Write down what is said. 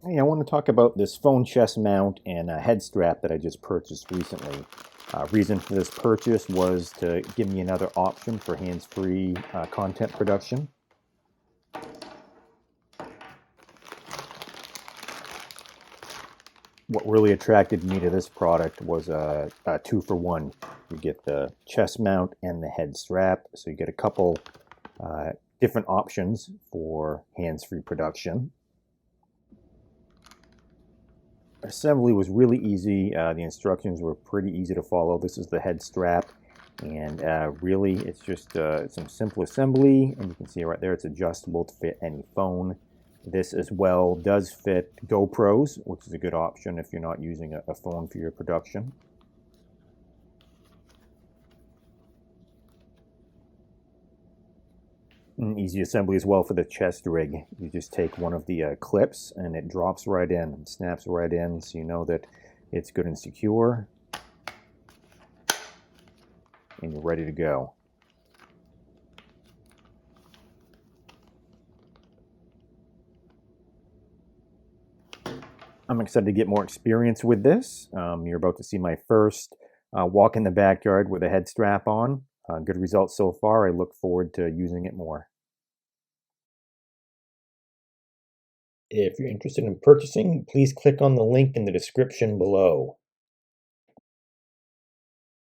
Hey, I want to talk about this phone chest mount and a head strap that I just purchased recently. Reason for this purchase was to give me another option for hands-free content production. What really attracted me to this product was a two-for-one. You get the chest mount and the head strap, so you get a couple different options for hands-free production. Assembly was really easy. The instructions were pretty easy to follow. This is the head strap, and really it's just some simple assembly, and you can see right there it's adjustable to fit any phone. This as well does fit GoPros, which is a good option if you're not using a phone for your production. Easy assembly as well for the chest rig. You just take one of the clips and it drops right in and snaps right in, so you know that it's good and secure and you're ready to go. I'm excited to get more experience with this. You're about to see my first walk in the backyard with a head strap on. Good results so far. I look forward to using it more. If you're interested in purchasing, please click on the link in the description below.